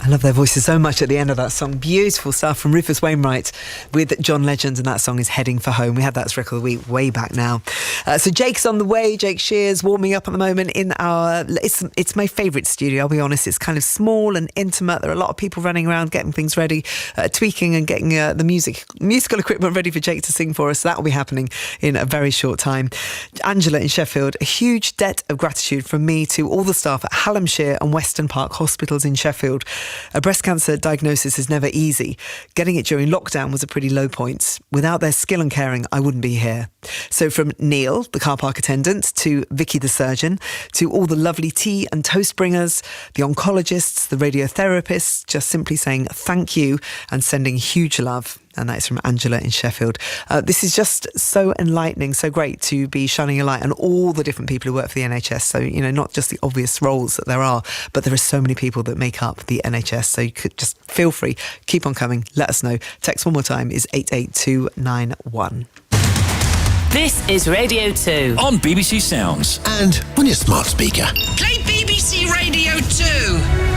I love their voices so much at the end of that song. Beautiful stuff from Rufus Wainwright with John Legend, and that song is Heading for Home. We had that as Record of the Week way back now. So Jake's on the way. Jake Shears warming up at the moment in our... It's my favourite studio, I'll be honest. It's kind of small and intimate. There are a lot of people running around getting things ready, tweaking and getting the musical equipment ready for Jake to sing for us. That will be happening in a very short time. Angela in Sheffield, a huge debt of gratitude from me to all the staff at Hallamshire and Weston Park Hospitals in Sheffield. A breast cancer diagnosis is never easy. Getting it during lockdown was a pretty low point. Without their skill and caring, I wouldn't be here. So from Neil, the car park attendant, to Vicky the surgeon, to all the lovely tea and toast bringers, the oncologists, the radiotherapists, just simply saying thank you and sending huge love. And that is from Angela in Sheffield. This is just so enlightening, so great to be shining a light on all the different people who work for the NHS. So, you know, not just the obvious roles that there are, but there are so many people that make up the NHS. So you could just feel free, keep on coming, let us know. Text one more time is 88291. This is Radio 2 on BBC Sounds and on your smart speaker. Play BBC Radio 2.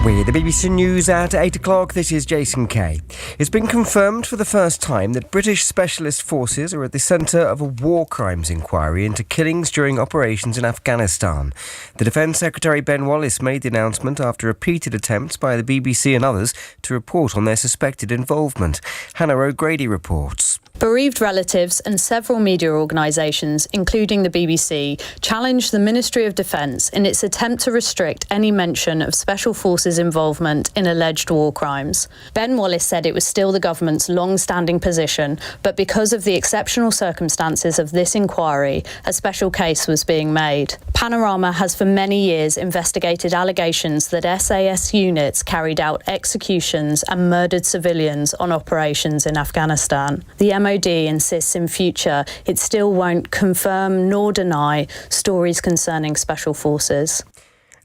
With the BBC News at 8 o'clock, this is Jason Kay. It's been confirmed for the first time that British specialist forces are at the centre of a war crimes inquiry into killings during operations in Afghanistan. The Defence Secretary Ben Wallace made the announcement after repeated attempts by the BBC and others to report on their suspected involvement. Hannah O'Grady reports. Bereaved relatives and several media organisations, including the BBC, challenged the Ministry of Defence in its attempt to restrict any mention of Special Forces involvement in alleged war crimes. Ben Wallace said it was still the government's long-standing position, but because of the exceptional circumstances of this inquiry, a special case was being made. Panorama has for many years investigated allegations that SAS units carried out executions and murdered civilians on operations in Afghanistan. The MOD insists in future it still won't confirm nor deny stories concerning Special Forces.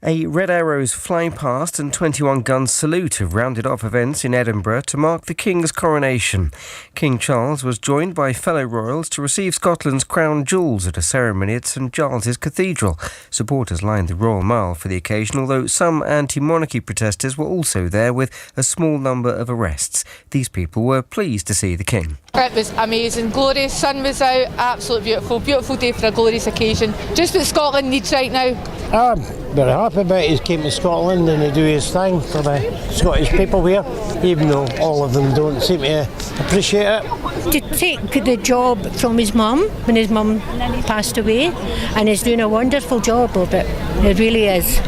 A Red Arrows fly past and 21 gun salute have rounded off events in Edinburgh to mark the King's coronation. King Charles was joined by fellow royals to receive Scotland's crown jewels at a ceremony at St Giles's Cathedral. Supporters lined the Royal Mile for the occasion, although some anti-monarchy protesters were also there with a small number of arrests. These people were pleased to see the King. It was amazing, glorious, sun was out, absolutely beautiful day for a glorious occasion. Just what Scotland needs right now. I'm very happy about it. He came to Scotland and he do his thing for the Scottish people here, even though all of them don't seem to appreciate it. To take the job from his mum when his mum passed away, and he's doing a wonderful job of it. It really is.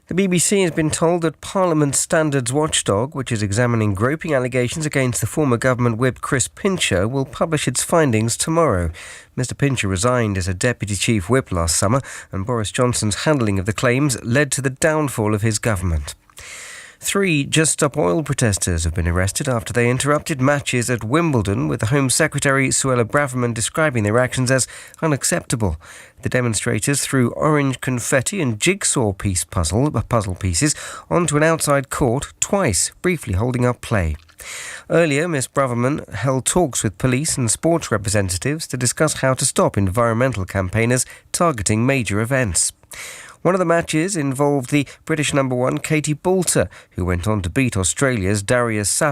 The BBC has been told that Parliament Standards Watchdog, which is examining groping allegations against the former government whip Chris Pincher, will publish its findings tomorrow. Mr Pincher resigned as a deputy chief whip last summer, and Boris Johnson's handling of the claims led to the downfall of his government. 3 Just Stop Oil protesters have been arrested after they interrupted matches at Wimbledon, with the Home Secretary Suella Braverman describing their actions as unacceptable. The demonstrators threw orange confetti and jigsaw puzzle pieces onto an outside court twice, briefly holding up play. Earlier, Ms Braverman held talks with police and sports representatives to discuss how to stop environmental campaigners targeting major events. One of the matches involved the British #1 Katie Boulter, who went on to beat Australia's Darius Savage.